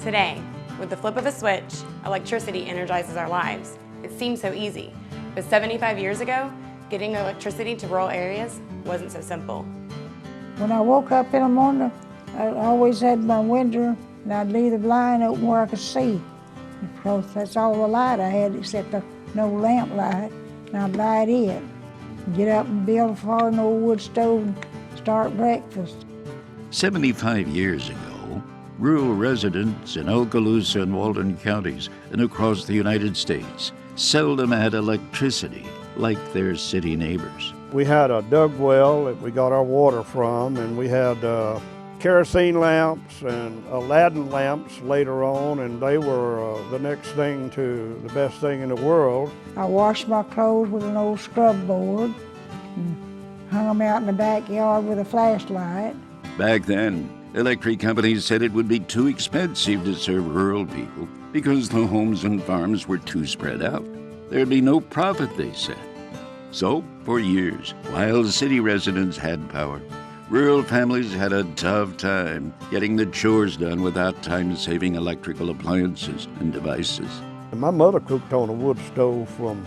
Today, with the flip of a switch, electricity energizes our lives. It seems so easy, but 75 years ago, getting electricity to rural areas wasn't so simple. When I woke up in the morning, I always had my window and I'd leave the blind open where I could see, because that's all the light I had except no lamp light, and I'd light it. Get up and build a fire in an old wood stove and start breakfast. 75 years ago, rural residents in Okaloosa and Walton counties and across the United States seldom had electricity like their city neighbors. We had a dug well that we got our water from, and we had kerosene lamps and Aladdin lamps later on, and they were the next thing to the best thing in the world. I washed my clothes with an old scrub board and hung them out in the backyard with a flashlight. Back then, electric companies said it would be too expensive to serve rural people because the homes and farms were too spread out. There'd be no profit, they said. So, for years, while city residents had power, rural families had a tough time getting the chores done without time-saving electrical appliances and devices. My mother cooked on a wood stove from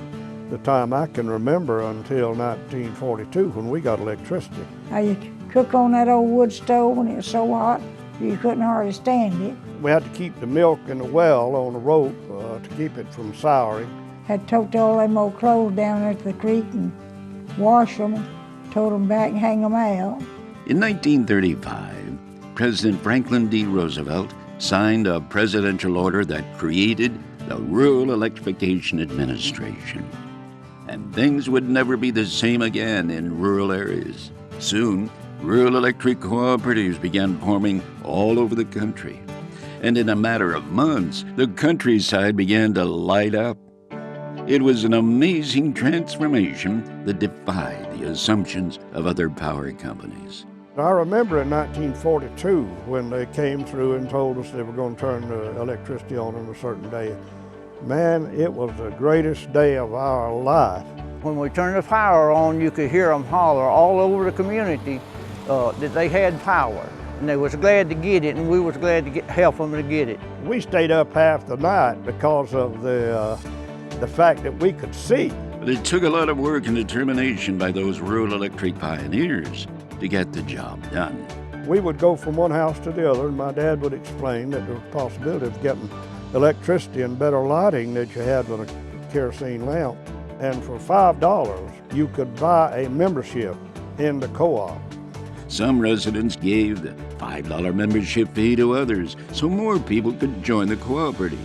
the time I can remember until 1942 when we got electricity. I cook on that old wood stove and it was so hot you couldn't hardly stand it. We had to keep the milk in the well on a rope to keep it from souring. Had tote all them old clothes down there to the creek and wash them, tote them back and hang them out. In 1935, President Franklin D. Roosevelt signed a presidential order that created the Rural Electrification Administration. And things would never be the same again in rural areas. Soon, rural electric cooperatives began forming all over the country. And in a matter of months, the countryside began to light up. It was an amazing transformation that defied the assumptions of other power companies. I remember in 1942 when they came through and told us they were going to turn the electricity on a certain day. Man, it was the greatest day of our life. When we turned the power on, you could hear them holler all over the community that they had power. And they was glad to get it, and we was glad to help them to get it. We stayed up half the night because of the fact that we could see. But it took a lot of work and determination by those rural electric pioneers to get the job done. We would go from one house to the other, and my dad would explain that there was a possibility of getting electricity and better lighting that you had with a kerosene lamp. And for $5, you could buy a membership in the co-op. Some residents gave the $5 membership fee to others so more people could join the cooperative.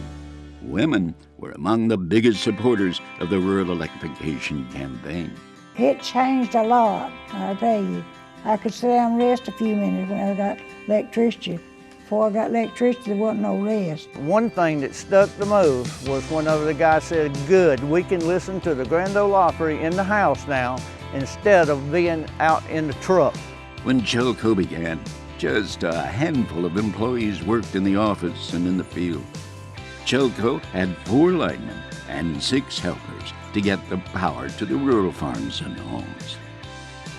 Women were among the biggest supporters of the rural electrification campaign. It changed a lot, I tell you. I could sit down and rest a few minutes when I got electricity. Before I got electricity, there wasn't no rest. One thing that stuck the most was whenever the guy said, "Good, we can listen to the Grand Ole Opry in the house now instead of being out in the truck." When Chelco began, just a handful of employees worked in the office and in the field. Chelco had 4 linemen and 6 helpers to get the power to the rural farms and homes.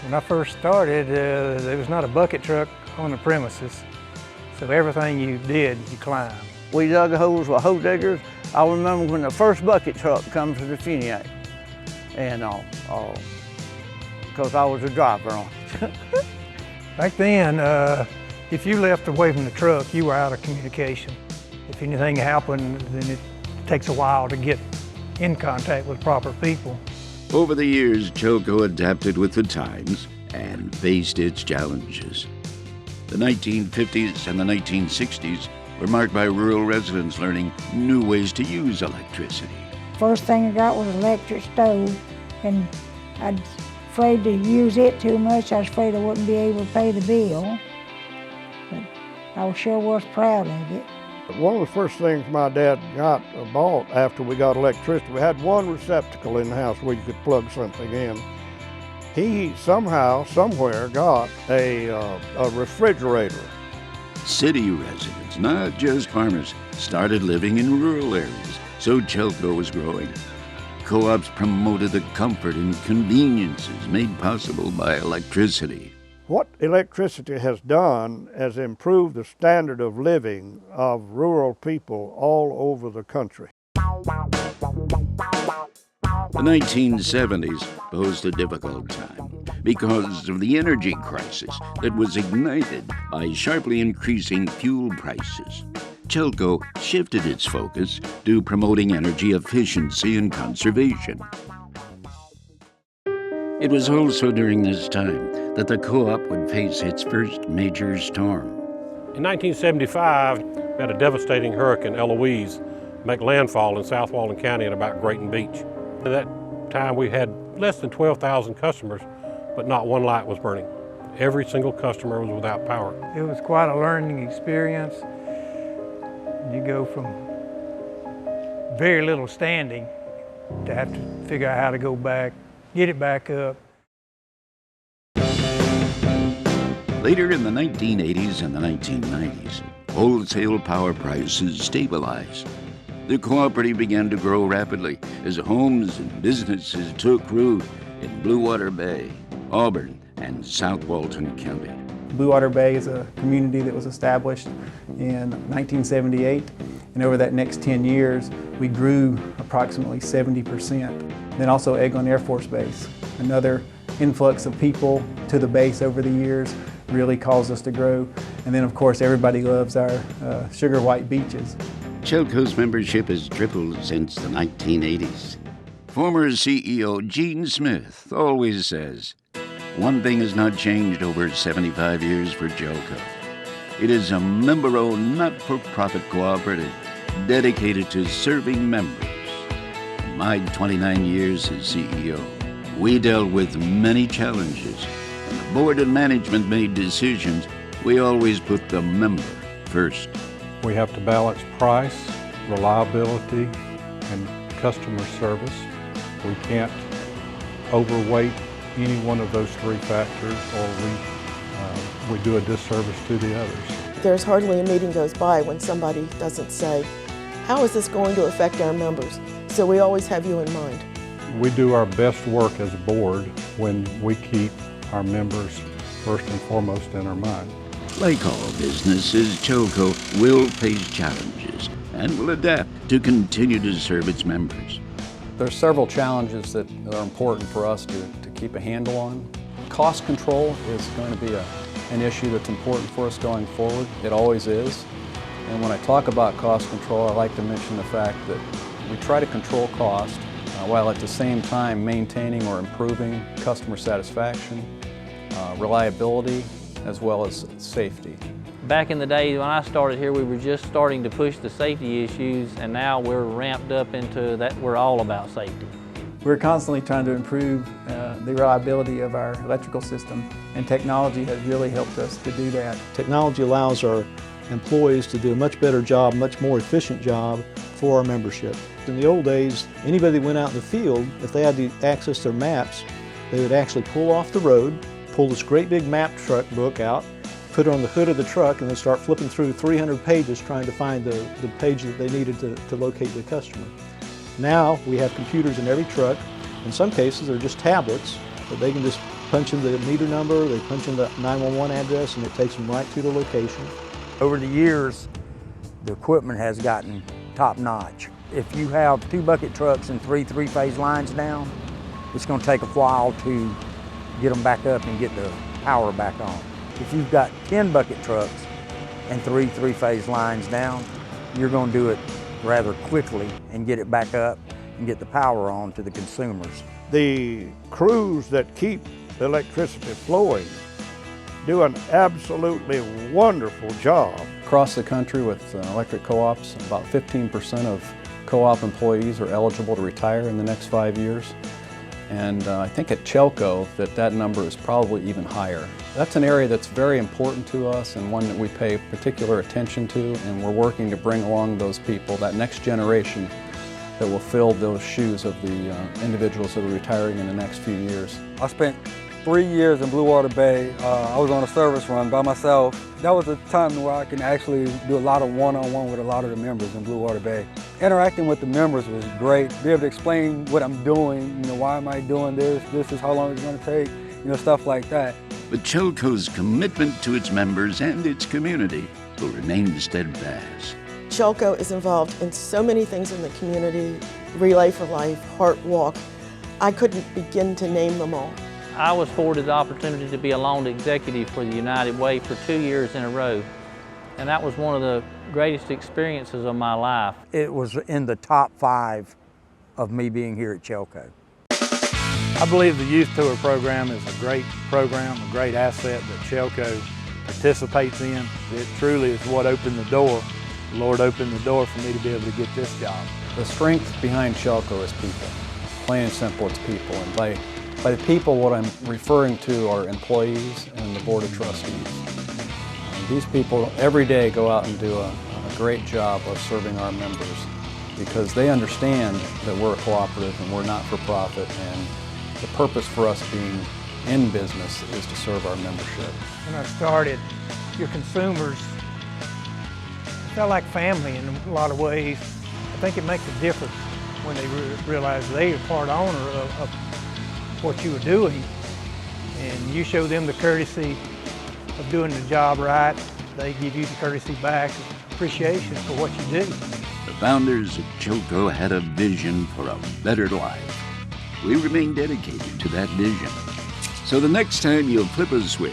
When I first started, there was not a bucket truck on the premises, so everything you did, you climbed. We dug holes with hoe diggers. I remember when the first bucket truck come to the Funiac, and because I was a driver on it. Back then, if you left away from the truck, you were out of communication. If anything happened, then it takes a while to get in contact with proper people. Over the years, Chelco adapted with the times and faced its challenges. The 1950s and the 1960s were marked by rural residents learning new ways to use electricity. First thing I got was an electric stove, and I was afraid to use it too much. I was afraid I wouldn't be able to pay the bill, but I sure was proud of it. One of the first things my dad bought after we got electricity, we had one receptacle in the house where you could plug something in. He somehow, somewhere, got a refrigerator. City residents, not just farmers, started living in rural areas, so Chelco was growing. Co-ops promoted the comfort and conveniences made possible by electricity. What electricity has done has improved the standard of living of rural people all over the country. The 1970s posed a difficult time because of the energy crisis that was ignited by sharply increasing fuel prices. Chelco shifted its focus to promoting energy efficiency and conservation. It was also during this time that the co-op would face its first major storm. In 1975, we had a devastating hurricane, Eloise, make landfall in South Walton County at about Grayton Beach. At that time, we had less than 12,000 customers, but not one light was burning. Every single customer was without power. It was quite a learning experience. You go from very little standing to have to figure out how to go back, get it back up. Later in the 1980s and the 1990s, wholesale power prices stabilized. The cooperative began to grow rapidly as homes and businesses took root in Blue Water Bay, Auburn, and South Walton County. Blue Water Bay is a community that was established in 1978, and over that next 10 years, we grew approximately 70%. Then also Eglin Air Force Base, another influx of people to the base over the years really caused us to grow. And then of course everybody loves our sugar white beaches. Chelco's membership has tripled since the 1980s. Former CEO Gene Smith always says, one thing has not changed over 75 years for Chelco. It is a member-owned, not-for-profit cooperative dedicated to serving members. In my 29 years as CEO, we dealt with many challenges, and the board and management made decisions. We always put the member first. We have to balance price, reliability, and customer service. We can't overweight any one of those three factors, or we do a disservice to the others. There's hardly a meeting goes by when somebody doesn't say, how is this going to affect our members? So we always have you in mind. We do our best work as a board when we keep our members first and foremost in our mind. Like all businesses, Chelco will face challenges and will adapt to continue to serve its members. There's several challenges that are important for us to keep a handle on. Cost control is going to be an issue that's important for us going forward. It always is. And when I talk about cost control, I like to mention the fact that we try to control cost while at the same time maintaining or improving customer satisfaction, reliability, as well as safety. Back in the day when I started here, we were just starting to push the safety issues, and now we're ramped up into that. We're all about safety. We're constantly trying to improve the reliability of our electrical system, and technology has really helped us to do that. Technology allows our employees to do a much better job, much more efficient job for our membership. In the old days, anybody that went out in the field, if they had to access their maps, they would actually pull off the road, pull this great big map truck book out, put it on the hood of the truck, and then start flipping through 300 pages trying to find the page that they needed to locate the customer. Now we have computers in every truck. In some cases they're just tablets that they can just punch in the meter number, they punch in the 911 address, and it takes them right to the location. Over the years, the equipment has gotten top-notch. If you have 2 bucket trucks and 3 three-phase lines down, it's going to take a while to get them back up and get the power back on. If you've got 10 bucket trucks and 3 three-phase lines down, you're going to do it rather quickly and get it back up and get the power on to the consumers. The crews that keep the electricity flowing do an absolutely wonderful job. Across the country with electric co-ops, about 15% of co-op employees are eligible to retire in the next 5 years. And I think at Chelco that number is probably even higher. That's an area that's very important to us and one that we pay particular attention to, and we're working to bring along those people, that next generation that will fill those shoes of the individuals that are retiring in the next few years. I spent 3 years in Blue Water Bay. I was on a service run by myself. That was a time where I can actually do a lot of one-on-one with a lot of the members in Blue Water Bay. Interacting with the members was great. Be able to explain what I'm doing, why am I doing this, this is how long it's going to take, stuff like that. But Chelco's commitment to its members and its community will remain steadfast. Chelco is involved in so many things in the community, Relay for Life, Heart Walk. I couldn't begin to name them all. I was afforded the opportunity to be a loan executive for the United Way for 2 years in a row. And that was one of the greatest experiences of my life. It was in the top 5 of me being here at Chelco. I believe the Youth Tour program is a great program, a great asset that Chelco participates in. It truly is what opened the door. The Lord opened the door for me to be able to get this job. The strength behind Chelco is people. Plain and simple, it's people. And by the people, what I'm referring to are employees and the Board of Trustees. And these people every day go out and do a great job of serving our members because they understand that we're a cooperative and we're not for profit, and the purpose for us being in business is to serve our membership. When I started, your consumers felt like family in a lot of ways. I think it makes a difference when they realize they are part owner of what you are doing, and you show them the courtesy of doing the job right. They give you the courtesy back, appreciation for what you do. The founders of Chelco had a vision for a better life. We remain dedicated to that vision. So the next time you'll flip a switch,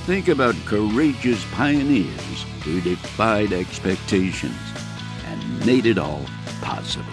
think about courageous pioneers who defied expectations and made it all possible.